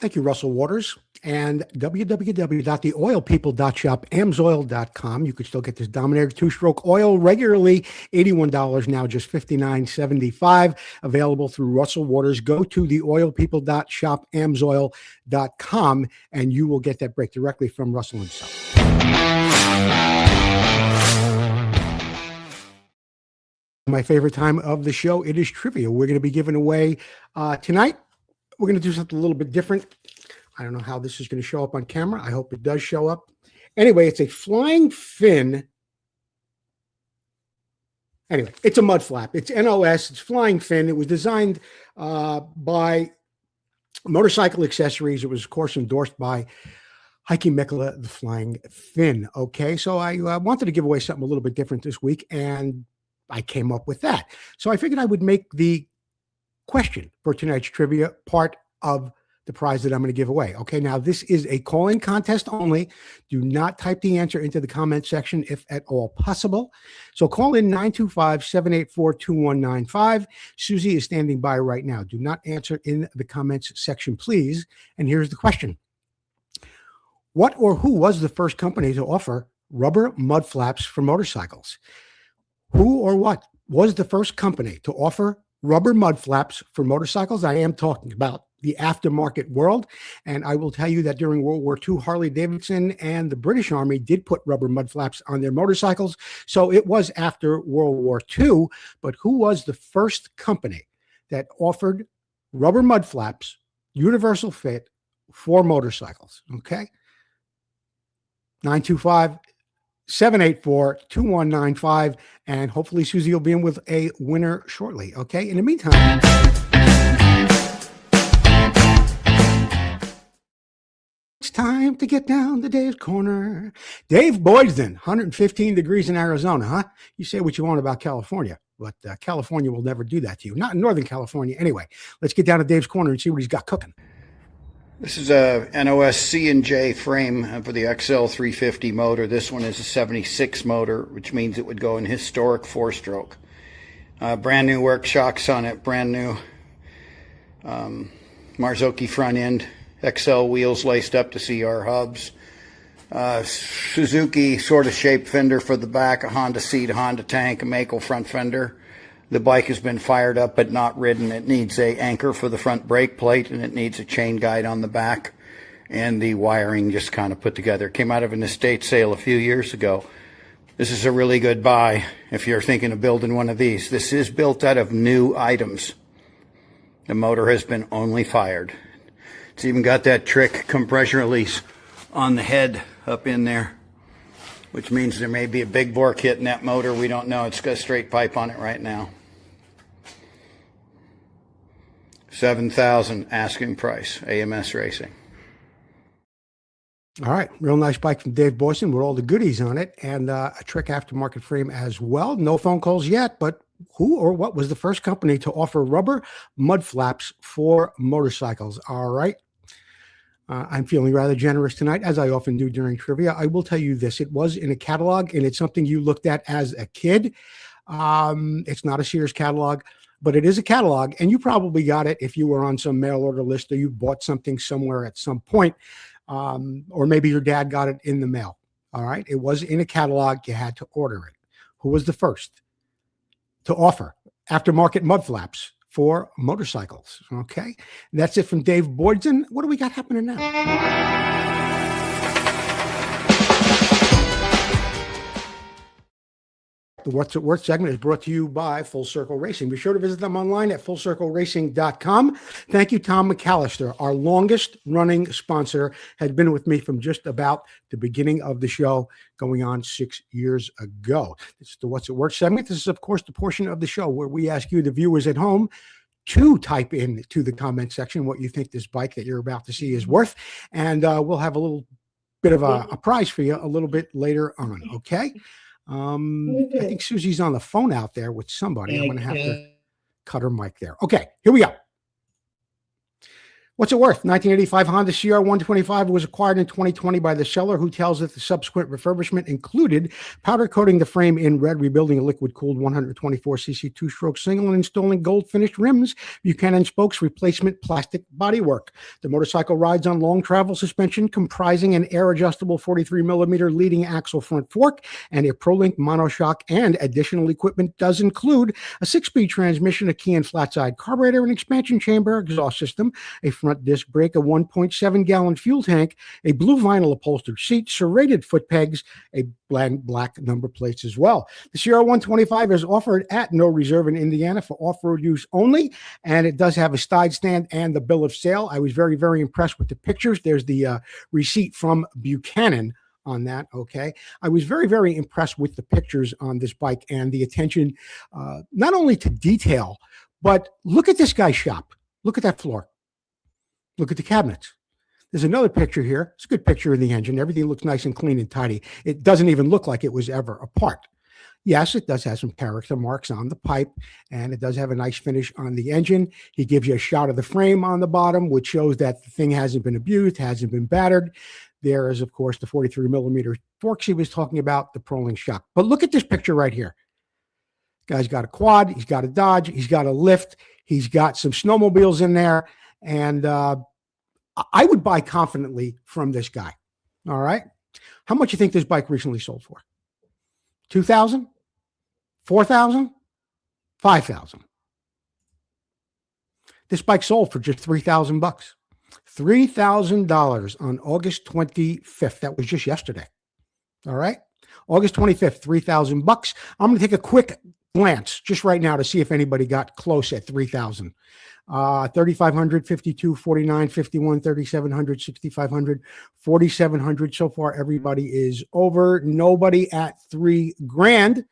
Thank you, Russell Waters. And www.theoilpeople.shop, amsoil.com. You can still get this Dominator two-stroke oil regularly, $81 now, just $59.75. Available through Russell Waters. Go to theoilpeople.shop, amsoil.com, and you will get that break directly from Russell himself. My favorite time of the show, it is trivia. We're going to be giving away tonight we're going to do something a little bit different. I don't know how this is going to show up on camera. I hope it does show up. Anyway, it's a flying fin. Anyway, it's a mud flap. It's NOS. It's flying fin. It was designed by Motorcycle Accessories. It was, of course, endorsed by Heikki Mikkola, the Flying Fin. Okay, so I wanted to give away something a little bit different this week, and I came up with that. So I figured I would make the question for tonight's trivia part of the prize that I'm going to give away. Okay, now this is a call-in contest only. Do not type the answer into the comment section if at all possible. So call in 925-784-2195. Susie is standing by right now. Do not answer in the comments section, please. And here's the question. What or who was the first company to offer rubber mud flaps for motorcycles? Who or what was the first company to offer rubber mud flaps for motorcycles? I am talking about the aftermarket world. And I will tell you that during World War II, Harley Davidson and the British Army did put rubber mud flaps on their motorcycles. So it was after World War II. But who was the first company that offered rubber mud flaps, universal fit, for motorcycles? Okay. 925-784-2195. And hopefully Susie will be in with a winner shortly. Okay. In the meantime, it's time to get down to Dave's Corner. Dave Boydston, 115 degrees in Arizona, huh? You say what you want about California, but California will never do that to you. Not in Northern California anyway. Let's get down to Dave's Corner and see what he's got cooking. This is a NOS C&J frame for the XL 350 motor. This one is a 76 motor, which means it would go in historic 4-stroke. Brand new work shocks on it, brand new Marzocchi front end, XL wheels laced up to CR hubs. Suzuki sort of shaped fender for the back, a Honda seat, a Honda tank, a Mako front fender. The bike has been fired up but not ridden. It needs a anchor for the front brake plate, and it needs a chain guide on the back, and the wiring just kind of put together. It came out of an estate sale a few years ago. This is a really good buy if you're thinking of building one of these. This is built out of new items. The motor has been only fired. It's even got that trick compression release on the head up in there, which means there may be a big bore kit in that motor. We don't know. It's got a straight pipe on it right now. $7,000 asking price, AMS Racing. All right, real nice bike from Dave Boydston with all the goodies on it, and a Trek aftermarket frame as well. No phone calls yet, but who or what was the first company to offer rubber mud flaps for motorcycles? All right. I'm feeling rather generous tonight, as I often do during trivia. I will tell you this. It was in a catalog, and it's something you looked at as a kid. It's not a Sears catalog, but it is a catalog, and you probably got it if you were on some mail order list or you bought something somewhere at some point, or maybe your dad got it in the mail. All right. It was in a catalog. You had to order it. Who was the first to offer aftermarket mud flaps for motorcycles? Okay. That's it from Dave Boydston. What do we got happening now? The What's It Worth segment is brought to you by Full Circle Racing. Be sure to visit them online at fullcircleracing.com. Thank you, Tom McAllister, our longest running sponsor, had been with me from just about the beginning of the show, going on 6 years ago. This is the What's It Worth segment. This is, of course, the portion of the show where we ask you, the viewers at home, to type in to the comment section what you think this bike that you're about to see is worth. And we'll have a little bit of a prize for you a little bit later on. Okay. I think Susie's on the phone out there with somebody. I'm going to have to cut her mic there. Okay, here we go. What's it worth? 1985 Honda CR125 was acquired in 2020 by the seller, who tells us the subsequent refurbishment included powder coating the frame in red, rebuilding a liquid-cooled 124cc two-stroke single, and installing gold-finished rims, Buchanan spokes, replacement plastic bodywork. The motorcycle rides on long travel suspension comprising an air-adjustable 43mm leading axle front fork and a ProLink monoshock, and additional equipment does include a 6-speed transmission, a key and flat-side carburetor, an expansion chamber exhaust system, a front front disc brake, a 1.7 gallon fuel tank, a blue vinyl upholstered seat, serrated foot pegs, a black number plates as well. The Sierra 125 is offered at no reserve in Indiana for off-road use only, and it does have a side stand and the bill of sale. I was very, very impressed with the pictures. There's the receipt from Buchanan on that. Okay. I was very, very impressed with the pictures on this bike and the attention, not only to detail, but look at this guy's shop. Look at that floor. Look at the cabinets. There's another picture here. It's a good picture of the engine. Everything looks nice and clean and tidy. It doesn't even look like it was ever apart. Yes, it does have some character marks on the pipe, and it does have a nice finish on the engine. He gives you a shot of the frame on the bottom, which shows that the thing hasn't been abused, hasn't been battered. There is, of course, the 43 millimeter forks he was talking about, the Proling shock. But look at this picture right here. Guy's got a quad, he's got a Dodge, he's got a lift, he's got some snowmobiles in there, and I would buy confidently from this guy. All right. How much you think this bike recently sold for? 2,000? 4,000? 5,000? This bike sold for just $3,000. $3,000 on August 25th. That was just yesterday. All right. August 25th, $3,000. I'm going to take a quick glance just right now to see if anybody got close at 3,000. 3,500, 52, 49, 51, 3,700, 6,500, 4,700. So far, everybody is over. Nobody at $3,000.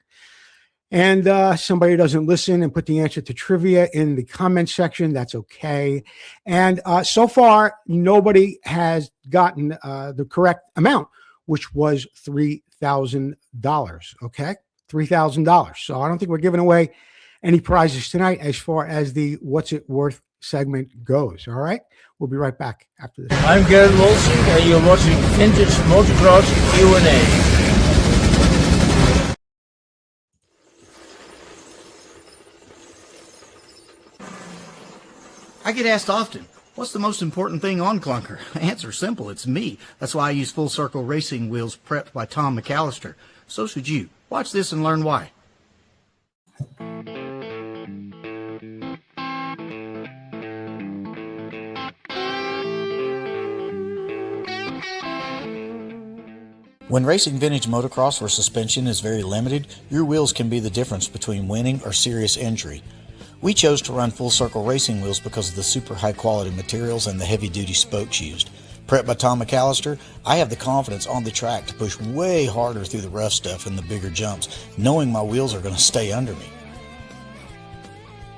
And somebody doesn't listen and put the answer to trivia in the comment section. That's okay. And so far, nobody has gotten the correct amount, which was $3,000. Okay, $3,000. So I don't think we're giving away any prizes tonight as far as the What's It Worth segment goes. All right, we'll be right back after this. I'm Gary Wolsey, and you're watching Vintage Motocross Q&A. I get asked often, what's the most important thing on Clunker? Answer simple, it's me. That's why I use Full Circle Racing wheels prepped by Tom McAllister. So should you. Watch this and learn why. When racing vintage motocross where suspension is very limited, your wheels can be the difference between winning or serious injury. We chose to run Full Circle Racing wheels because of the super high quality materials and the heavy duty spokes used. Prepped by Tom McAllister, I have the confidence on the track to push way harder through the rough stuff and the bigger jumps, knowing my wheels are going to stay under me.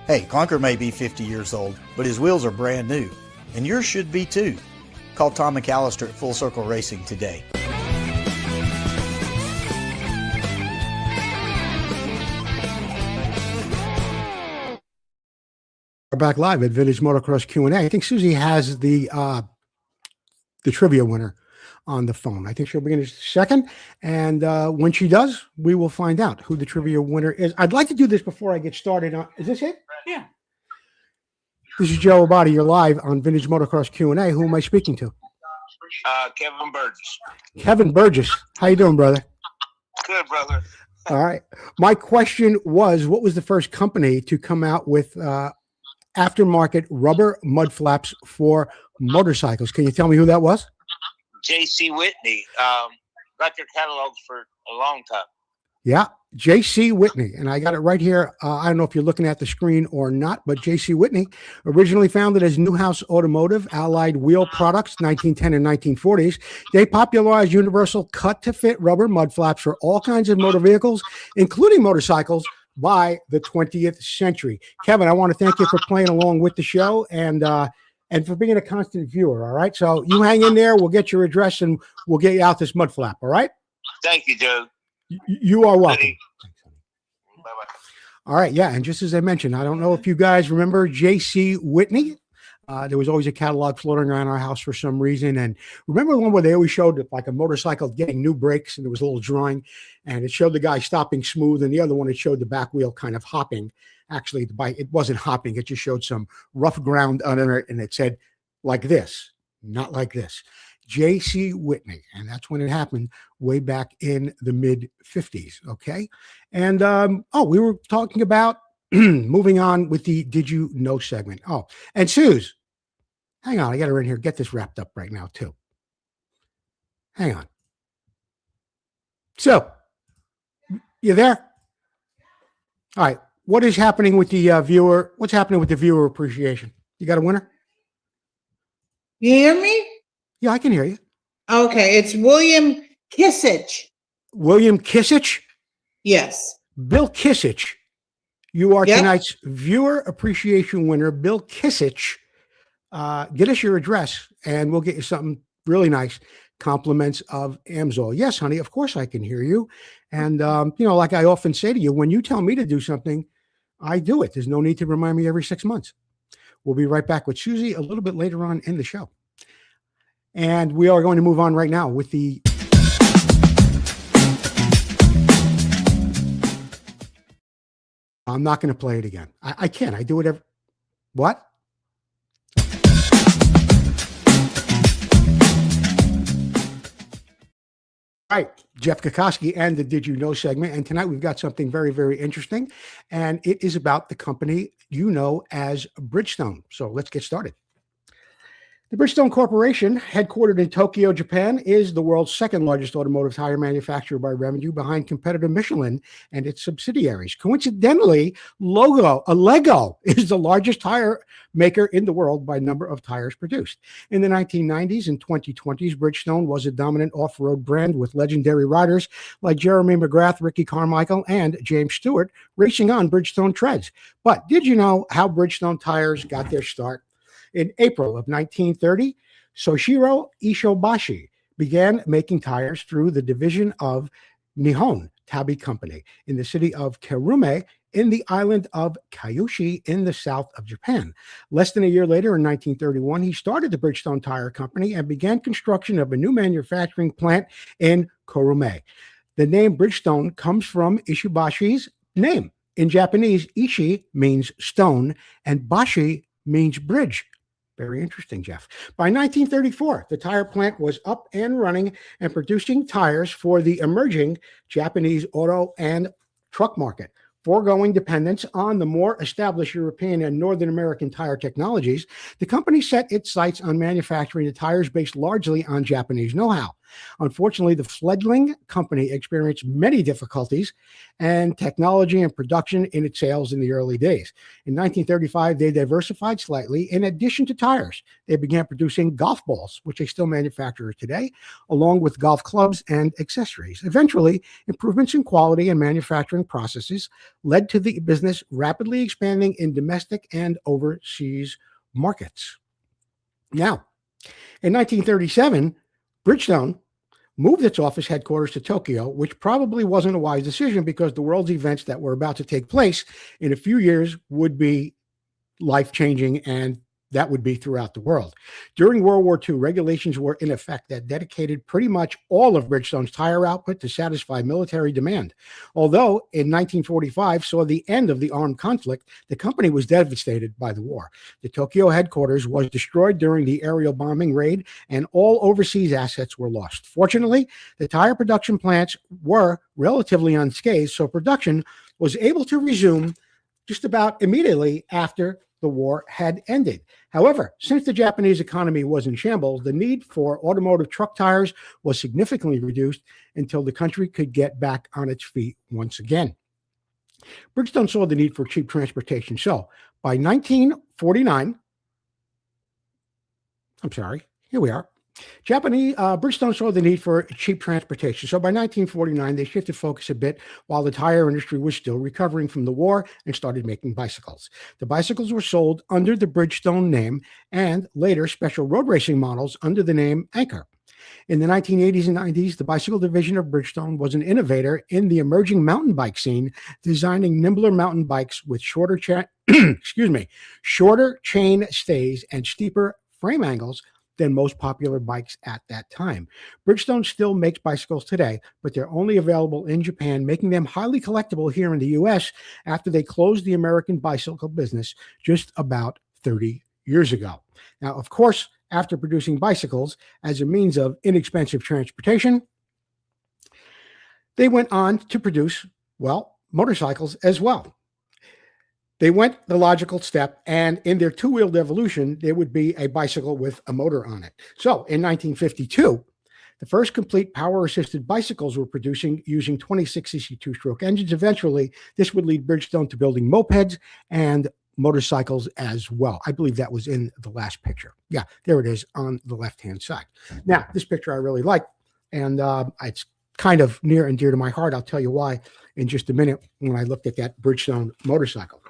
Hey, Clunker may be 50 years old, but his wheels are brand new, and yours should be too. Call Tom McAllister at Full Circle Racing today. We're back live at Vintage Motocross Q&A. I think Susie has the trivia winner on the phone. I think she'll be in a second. And when she does, we will find out who the trivia winner is. I'd like to do this before I get started. Is this it? Yeah. This is Joe Abbate. You're live on Vintage Motocross Q&A. Who am I speaking to? Kevin Burgess. Kevin Burgess. How you doing, brother? Good, brother. All right. My question was, what was the first company to come out with aftermarket rubber mud flaps for motorcycles? Can you tell me who that was? J.C. Whitney. Got their catalogs for a long time. Yeah, J.C. Whitney. And I got it right here. I don't know if you're looking at the screen or not, but J.C. Whitney, originally founded as Newhouse Automotive, Allied Wheel Products, 1910 and 1940s. They popularized universal cut-to-fit rubber mud flaps for all kinds of motor vehicles, including motorcycles, by the 20th century. Kevin, I want to thank you for playing along with the show and for being a constant viewer. All right. So you hang in there. We'll get your address and we'll get you out this mud flap. All right. Thank you, Joe. You are welcome. Bye-bye. All right. Yeah. And just as I mentioned, I don't know if you guys remember J.C. Whitney. There was always a catalog floating around our house for some reason. And remember the one where they always showed like a motorcycle getting new brakes and there was a little drawing and it showed the guy stopping smooth. And the other one, it showed the back wheel kind of hopping. Actually, the bike, it wasn't hopping. It just showed some rough ground under it. And it said like this, not like this. J.C. Whitney. And that's when it happened way back in the mid 50s. Okay. And, we were talking about moving on with the Did You Know segment. Oh, and Suze, Hang on, I got her in here. Get this wrapped up right now, too. Hang on. So, you there? All right. What is happening with the viewer? What's happening with the viewer appreciation? You got a winner? You hear me? Yeah, I can hear you. Okay, it's William Kissich. William Kissich? Yes. Bill Kissich. You are Yep. tonight's viewer appreciation winner, Bill Kissich. Get us your address and we'll get you something really nice. Compliments of Amsoil. Yes, honey, of course I can hear you. And, like I often say to you, when you tell me to do something, I do it. There's no need to remind me every 6 months. We'll be right back with Susie a little bit later on in the show. And we are going to move on right now with the I'm not going to play it again. I can't. I do it every. What? All right, Jeff Kokoski and the Did You Know segment. And tonight we've got something very, very interesting. And it is about the company you know as Bridgestone. So let's get started. The Bridgestone Corporation, headquartered in Tokyo, Japan, is the world's second largest automotive tire manufacturer by revenue behind competitor Michelin and its subsidiaries. Coincidentally, Lego is the largest tire maker in the world by number of tires produced. In the 1990s and 2020s, Bridgestone was a dominant off-road brand with legendary riders like Jeremy McGrath, Ricky Carmichael, and James Stewart racing on Bridgestone treads. But did you know how Bridgestone tires got their start? In April of 1930, Soichiro Ishibashi began making tires through the division of Nihon Tabi Company in the city of Kerume in the island of Kyushu in the south of Japan. Less than a year later, in 1931, he started the Bridgestone Tire Company and began construction of a new manufacturing plant in Kerume. The name Bridgestone comes from Ishibashi's name. In Japanese, Ishi means stone and Bashi means bridge. Very interesting, Jeff. By 1934, the tire plant was up and running and producing tires for the emerging Japanese auto and truck market. Foregoing dependence on the more established European and Northern American tire technologies, the company set its sights on manufacturing the tires based largely on Japanese know-how. Unfortunately, the fledgling company experienced many difficulties and technology and production in its sales in the early days. In 1935, they diversified slightly. In addition to tires, they began producing golf balls, which they still manufacture today, along with golf clubs and accessories. Eventually, improvements in quality and manufacturing processes led to the business rapidly expanding in domestic and overseas markets. Now, in 1937, Bridgestone moved its office headquarters to Tokyo, which probably wasn't a wise decision because the world's events that were about to take place in a few years would be life-changing, and that would be throughout the world. During World War II, regulations were in effect that dedicated pretty much all of Bridgestone's tire output to satisfy military demand. Although in 1945 saw the end of the armed conflict, the company was devastated by the war. The Tokyo headquarters was destroyed during the aerial bombing raid, and all overseas assets were lost. Fortunately, the tire production plants were relatively unscathed, so production was able to resume just about immediately after the war had ended. However, since the Japanese economy was in shambles, the need for automotive truck tires was significantly reduced until the country could get back on its feet once again. Bridgestone saw the need for cheap transportation. So by 1949, here we are. Bridgestone saw the need for cheap transportation. So by 1949, they shifted focus a bit while the tire industry was still recovering from the war and started making bicycles. The bicycles were sold under the Bridgestone name and later special road racing models under the name Anchor. In the 1980s and 90s, the bicycle division of Bridgestone was an innovator in the emerging mountain bike scene, designing nimbler mountain bikes with shorter chain stays and steeper frame angles than most popular bikes at that time. Bridgestone still makes bicycles today, but they're only available in Japan, making them highly collectible here in the US after they closed the American bicycle business just about 30 years ago. Now, of course, after producing bicycles as a means of inexpensive transportation, they went on to produce, motorcycles as well. they went the logical step, and in their two-wheeled evolution, there would be a bicycle with a motor on it. So in 1952, the first complete power-assisted bicycles were producing using 26cc two-stroke engines. Eventually, this would lead Bridgestone to building mopeds and motorcycles as well. I believe that was in the last picture. Yeah, there it is on the left-hand side. Now, this picture I really like, and it's kind of near and dear to my heart. I'll tell you why in just a minute when I looked at that Bridgestone motorcycle.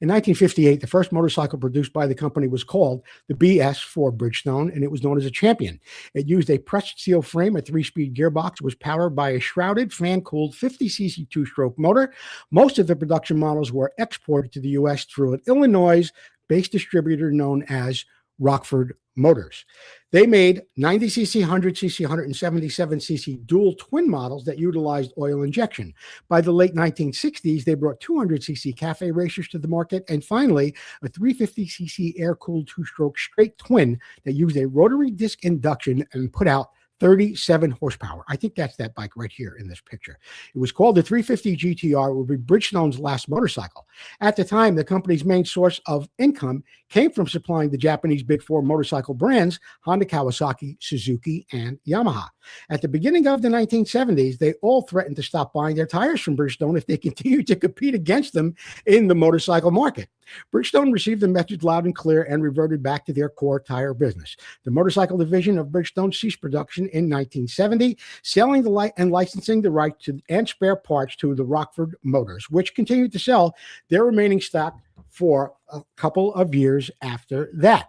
In 1958, the first motorcycle produced by the company was called the BS4 Bridgestone, and it was known as a Champion. It used a pressed steel frame, a 3-speed gearbox, was powered by a shrouded, fan-cooled 50cc two-stroke motor. Most of the production models were exported to the U.S. through an Illinois-based distributor known as Rockford Motors. They made 90cc, 100cc, 177cc dual twin models that utilized oil injection. By the late 1960s, they brought 200cc cafe racers to the market, and finally, a 350cc air-cooled two-stroke straight twin that used a rotary disc induction and put out 37 horsepower. I think that's that bike right here in this picture. It was called the 350 GTR. It would be Bridgestone's last motorcycle. At the time, the company's main source of income came from supplying the Japanese Big Four motorcycle brands, Honda, Kawasaki, Suzuki, and Yamaha. At the beginning of the 1970s, they all threatened to stop buying their tires from Bridgestone if they continued to compete against them in the motorcycle market. Bridgestone received the message loud and clear and reverted back to their core tire business. The motorcycle division of Bridgestone ceased production in 1970, selling and licensing the right to and spare parts to the Rockford Motors, which continued to sell their remaining stock for a couple of years after that.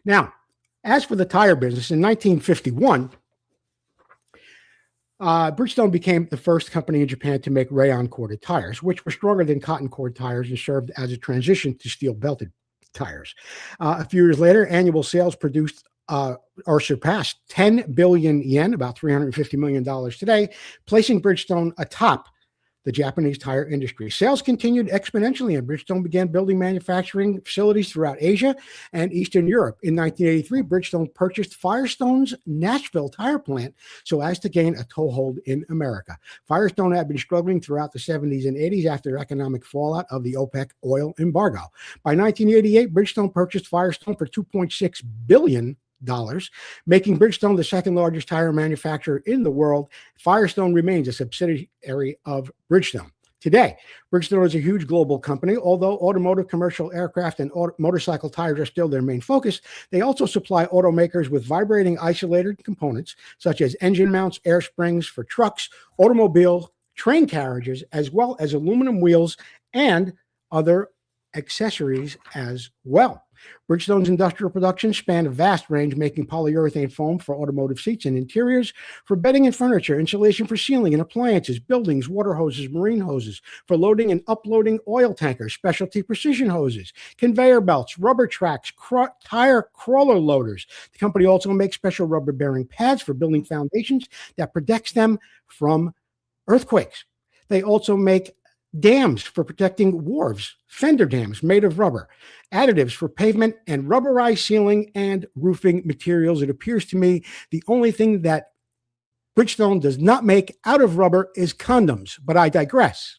Now, as for the tire business, in 1951, Bridgestone became the first company in Japan to make rayon corded tires, which were stronger than cotton cord tires and served as a transition to steel belted tires. A few years later, annual sales produced or surpassed 10 billion yen, about $350 million today, placing Bridgestone atop the Japanese tire industry. Sales continued exponentially, and Bridgestone began building manufacturing facilities throughout Asia and Eastern Europe. In 1983, Bridgestone purchased Firestone's Nashville tire plant so as to gain a toehold in America. Firestone had been struggling throughout the 70s and 80s after economic fallout of the OPEC oil embargo. By 1988, Bridgestone purchased Firestone for $2.6 billion, making Bridgestone the second largest tire manufacturer in the world. Firestone remains a subsidiary of Bridgestone. Today, Bridgestone is a huge global company. Although automotive, commercial aircraft, and motorcycle tires are still their main focus, they also supply automakers with vibrating isolated components such as engine mounts, air springs for trucks, automobile, train carriages, as well as aluminum wheels and other accessories as well. Bridgestone's industrial production spanned a vast range, making polyurethane foam for automotive seats and interiors, for bedding and furniture, insulation for ceiling and appliances, buildings, water hoses, marine hoses, for loading and uploading oil tankers, specialty precision hoses, conveyor belts, rubber tracks, tire crawler loaders. The company also makes special rubber-bearing pads for building foundations that protects them from earthquakes. They also make dams for protecting wharves, fender dams made of rubber, additives for pavement, and rubberized ceiling and roofing materials. It appears to me the only thing that Bridgestone does not make out of rubber is condoms, but I digress.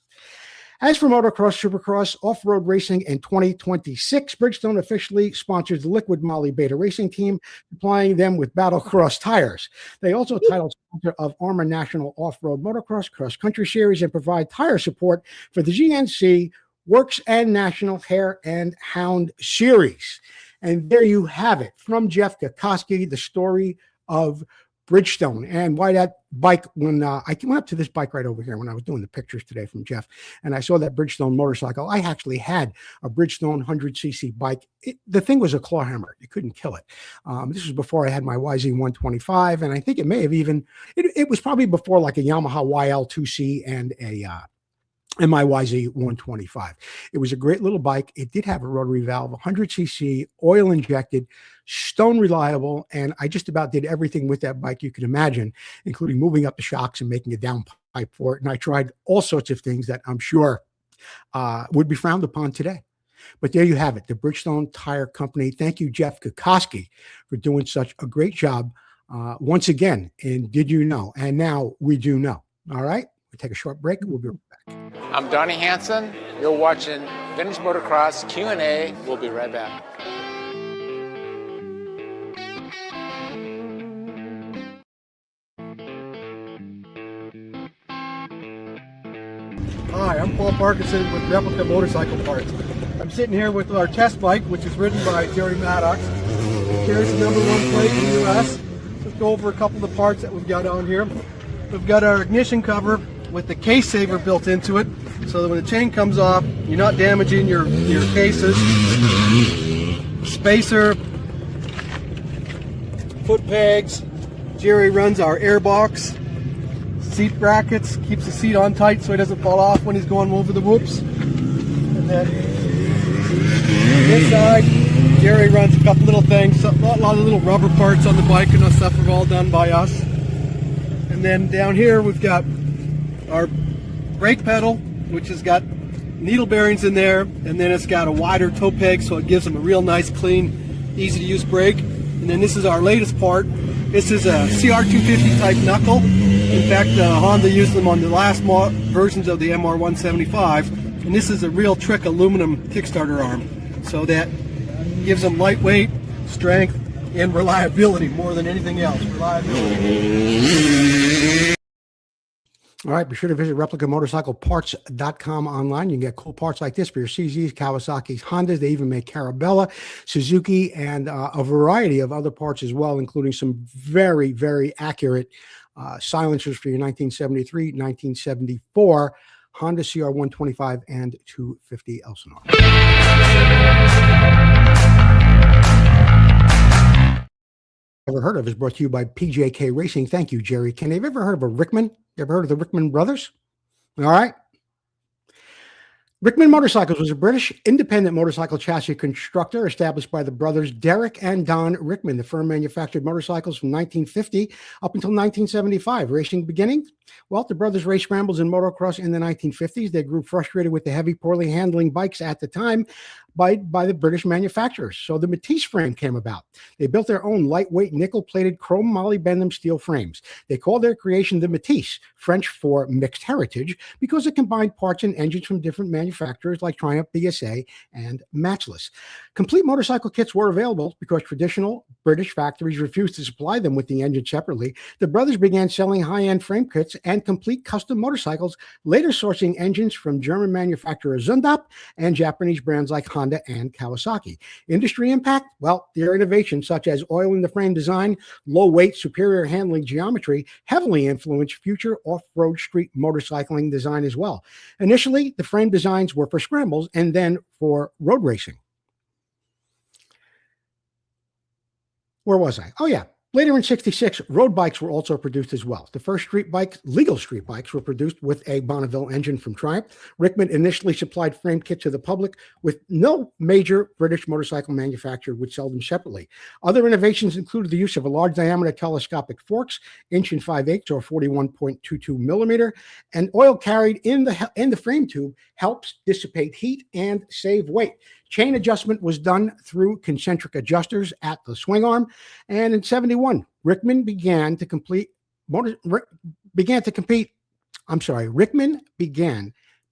As for motocross, supercross, off-road racing in 2026, Bridgestone officially sponsors the Liquid Moly Beta Racing Team, supplying them with Battlecross tires. They also title sponsor of Armour National Off-Road Motocross Cross Country Series and provide tire support for the GNC Works and National Hare and Hound Series. And there you have it from Jeff Kokoski, the story of Bridgestone, and why that bike, when I went up to this bike right over here when I was doing the pictures today from Jeff, and I saw that Bridgestone motorcycle. I actually had a Bridgestone 100cc bike. The thing was a claw hammer. You couldn't kill it. This was before I had my YZ125, and I think it may have even, it was probably before like a Yamaha YL2C and my YZ125. It was a great little bike. It did have a rotary valve, 100cc, oil injected, stone reliable, and I just about did everything with that bike you could imagine, including moving up the shocks and making a downpipe for it. And I tried all sorts of things that I'm sure would be frowned upon today. But there you have it, the Bridgestone Tire Company. Thank you, Jeff Kokoski, for doing such a great job once again in Did You Know? And now we do know. All right, we'll take a short break. We'll be right back. I'm Donnie Hanson. You're watching Vintage Motocross Q&A. We'll be right back. Hi, I'm Paul Parkinson with Replica Motorcycle Parts. I'm sitting here with our test bike, which is ridden by Jerry Maddox. It carries the #1 plate in the US. Let's go over a couple of the parts that we've got on here. We've got our ignition cover with the case saver built into it, so that when the chain comes off, you're not damaging your cases. Spacer, foot pegs. Jerry runs our air box. Seat brackets, keeps the seat on tight so he doesn't fall off when he's going over the whoops. And then this side, Jerry runs a couple little things, a lot of little rubber parts on the bike and stuff are all done by us. And then down here we've got our brake pedal, which has got needle bearings in there, and then it's got a wider toe peg so it gives them a real nice, clean, easy to use brake. And then this is our latest part. This is a CR250 type knuckle. In fact, Honda used them on the last versions of the MR175, and this is a real trick aluminum Kickstarter arm. So that gives them lightweight, strength, and reliability more than anything else. Reliability. All right, be sure to visit replicamotorcycleparts.com online. You can get cool parts like this for your CZs, Kawasaki's, Hondas. They even make Carabella, Suzuki, and a variety of other parts as well, including some very, very accurate silencers for your 1973, 1974 Honda CR125 and 250 Elsinore. Ever heard of is brought to you by PJK Racing. Thank you, Jerry. Have you ever heard of a Rickman? You ever heard of the Rickman brothers? All right. Rickman Motorcycles was a British independent motorcycle chassis constructor established by the brothers Derek and Don Rickman. The firm manufactured motorcycles from 1950 up until 1975. Racing beginning? Well, the brothers raced scrambles in motocross in the 1950s. They grew frustrated with the heavy, poorly handling bikes at the time by the British manufacturers. So the Matisse frame came about. They built their own lightweight nickel-plated chrome molybdenum steel frames. They called their creation the Matisse, French for mixed heritage, because it combined parts and engines from different manufacturers like Triumph, BSA, and Matchless. Complete motorcycle kits were available because traditional British factories refused to supply them with the engine separately. The brothers began selling high-end frame kits and complete custom motorcycles, later sourcing engines from German manufacturer Zundap and Japanese brands like Honda and Kawasaki. Industry impact? Well, their innovations such as oil in the frame design, low weight, superior handling geometry heavily influenced future off-road street motorcycling design as well. Initially, the frame designs were for scrambles and then for road racing. Where was I? Oh, yeah. Later in 66, road bikes were also produced as well. The first street bikes, legal street bikes, were produced with a Bonneville engine from Triumph. Rickman initially supplied frame kit to the public, with no major British motorcycle manufacturer would sell them separately. Other innovations included the use of a large diameter telescopic forks, 1.5" or 41.22 millimeter, and oil carried in the frame tube helps dissipate heat and save weight. Chain adjustment was done through concentric adjusters at the swing arm. And in 71, Rickman began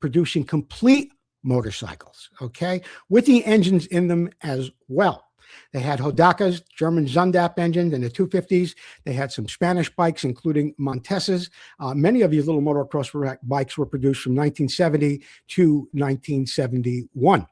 producing complete motorcycles, okay, with the engines in them as well. They had Hodaka's, German Zundap engines, and the 250s. They had some Spanish bikes, including Montesas. Many of these little motocross bikes were produced from 1970 to 1971.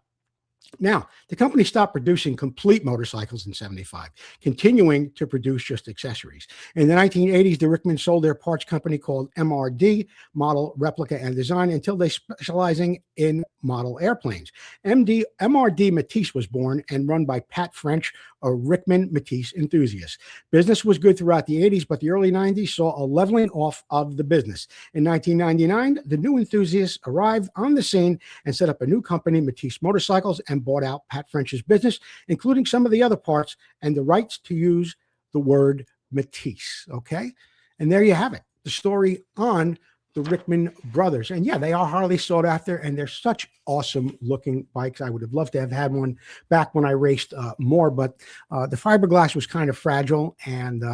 Now, the company stopped producing complete motorcycles in 75, continuing to produce just accessories. In the 1980s, the Rickman sold their parts company called MRD, Model, Replica, and Design, until they specializing in model airplanes. MRD Matisse was born and run by Pat French, a Rickman Matisse enthusiast. Business was good throughout the 80s, but the early 90s saw a leveling off of the business. In 1999, the new enthusiasts arrived on the scene and set up a new company, Matisse Motorcycles, and bought out Pat French's business, including some of the other parts and the rights to use the word Matisse. Okay. And there you have it. The story on the Rickman brothers. And yeah, they are highly sought after, and they're such awesome looking bikes. I would have loved to have had one back when I raced more, but the fiberglass was kind of fragile, and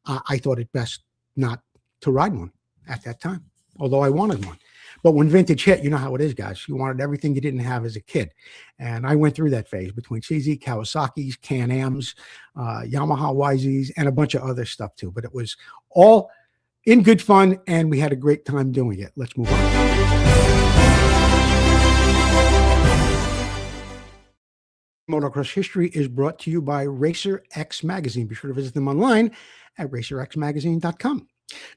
I thought it best not to ride one at that time, although I wanted one. But when vintage hit, you know how it is, guys. You wanted everything you didn't have as a kid. And I went through that phase between CZ, Kawasaki's, Can-Am's, Yamaha YZ's, and a bunch of other stuff too. But it was all in good fun, and we had a great time doing it. Let's move on. Motocross History is brought to you by Racer X Magazine. Be sure to visit them online at racerxmagazine.com.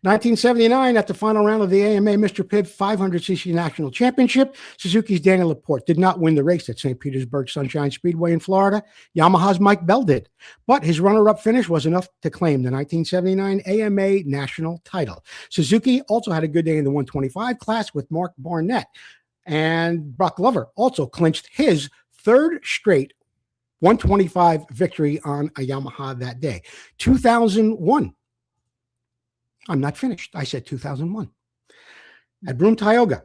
1979, at the final round of the AMA Mr. Pibb 500cc National Championship, Suzuki's Daniel Laporte did not win the race at St. Petersburg Sunshine Speedway in Florida. Yamaha's Mike Bell did, but his runner-up finish was enough to claim the 1979 AMA national title. Suzuki also had a good day in the 125 class with Mark Barnett, and Brock Glover also clinched his third straight 125 victory on a Yamaha that day. 2001. I'm not finished. I said 2001. At Broome Tioga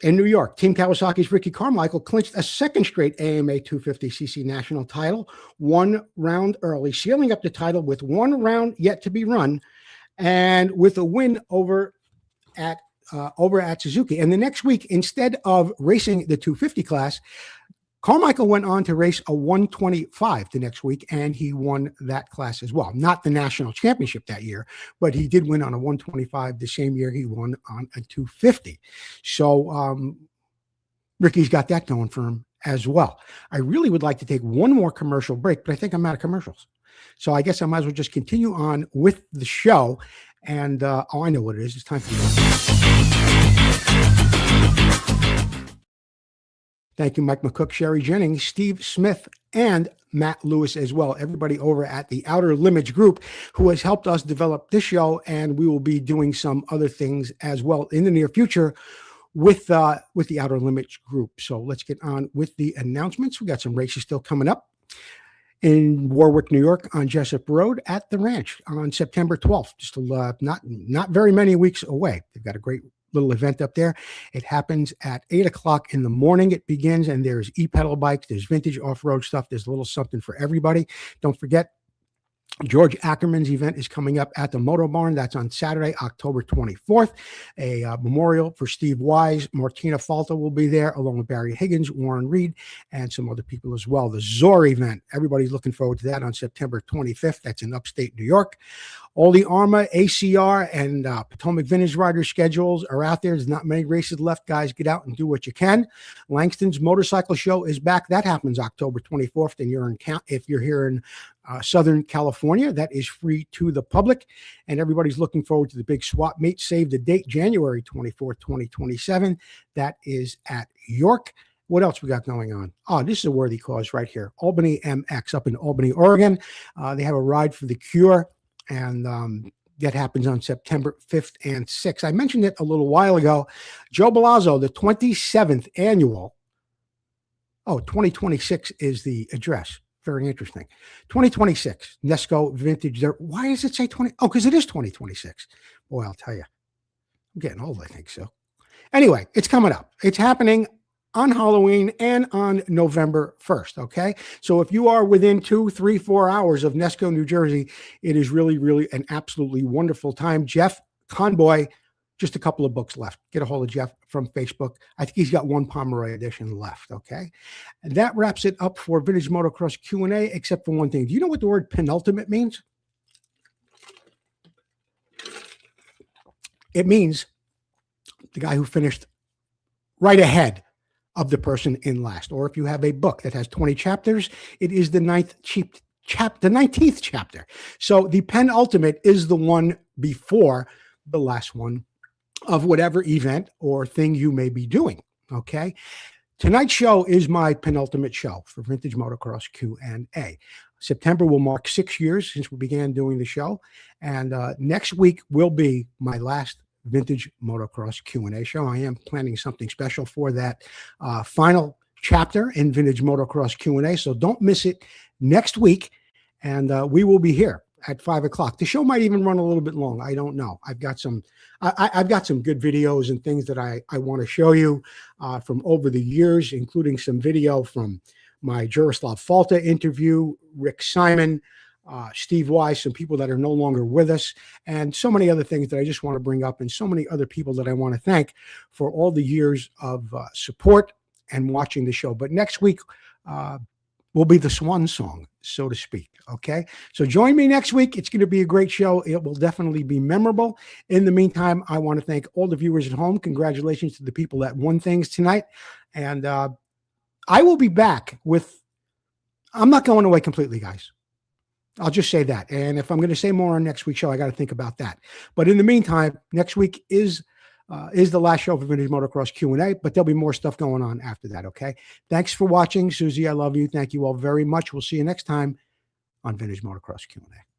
in New York, Team Kawasaki's Ricky Carmichael clinched a second straight AMA 250cc national title, 1 round early, sealing up the title with 1 round yet to be run, and with a win over at Suzuki. And the next week, instead of racing the 250 class, Carmichael went on to race a 125 the next week, and he won that class as well. Not the national championship that year, but he did win on a 125 the same year he won on a 250. So Ricky's got that going for him as well. I really would like to take one more commercial break, but I think I'm out of commercials. So I guess I might as well just continue on with the show. And I know what it is. It's time for Thank you, Mike McCook, Sherry Jennings, Steve Smith, and Matt Lewis as well. Everybody over at the Outer Limits Group who has helped us develop this show, and we will be doing some other things as well in the near future with the Outer Limits Group. So let's get on with the announcements. We got some races still coming up in Warwick, New York, on Jessup Road at the Ranch on September 12th. Just not very many weeks away. They've got a great little event up there. It happens at 8 o'clock in the morning. It begins, and there's e-pedal bikes, there's vintage off-road stuff, there's a little something for everybody. Don't forget, George Ackerman's event is coming up at the Moto Barn. That's on Saturday, October 24th. A memorial for Steve Wise. Martina Falta will be there, along with Barry Higgins, Warren Reed, and some other people as well. The Zor event, everybody's looking forward to that on September 25th. That's in upstate New York. All the ARMA, ACR, and Potomac Vintage Rider schedules are out there. There's not many races left, guys. Get out and do what you can. Langston's Motorcycle Show is back. That happens October 24th, and if you're here in Southern California, that is free to the public, and everybody's looking forward to the big swap meet. Save the date, January 24th, 2027. That is at York. What else we got going on? Oh, this is a worthy cause right here. Albany MX up in Albany, Oregon. They have a ride for the cure, and that happens on September 5th and 6th. I mentioned it a little while ago. Joe Balazzo, the 27th annual. 2026 is the address. Very interesting. 2026, Nesco Vintage. Why does it say 20? Oh, because it is 2026. Boy, I'll tell you. I'm getting old, I think so. Anyway, it's coming up. It's happening on Halloween and on November 1st, okay? So if you are within 2, 3, 4 hours of Nesco, New Jersey, it is really, really an absolutely wonderful time. Jeff Conboy, just a couple of books left. Get a hold of Jeff from Facebook. I think he's got one Pomeroy edition left, okay? And that wraps it up for Vintage Motocross Q&A, except for one thing. Do you know what the word penultimate means? It means the guy who finished right ahead of the person in last. Or if you have a book that has 20 chapters, it is the 19th chapter. So the penultimate is the one before the last one of whatever event or thing you may be doing, okay? Tonight's show is my penultimate show for Vintage Motocross Q&A. September will mark 6 years since we began doing the show, and next week will be my last Vintage Motocross Q&A show. I am planning something special for that final chapter in Vintage Motocross Q&A, so don't miss it next week, and we will be here at 5 o'clock. The show might even run a little bit long. I don't know. I've got some good videos and things that I want to show you from over the years, including some video from my Jaroslav Falta interview, Rick Simon, Steve Wise, some people that are no longer with us, and so many other things that I just want to bring up, and so many other people that I want to thank for all the years of support and watching the show. But next week will be the swan song, so to speak. Okay, so join me next week. It's going to be a great show. It will definitely be memorable. In the meantime, I want to thank all the viewers at home. Congratulations to the people that won things tonight. And I will be back with, I'm not going away completely, guys. I'll just say that. And if I'm going to say more on next week's show, I got to think about that. But in the meantime, next week is the last show for Vintage Motocross Q&A, but there'll be more stuff going on after that, okay? Thanks for watching. Susie, I love you. Thank you all very much. We'll see you next time on Vintage Motocross Q&A.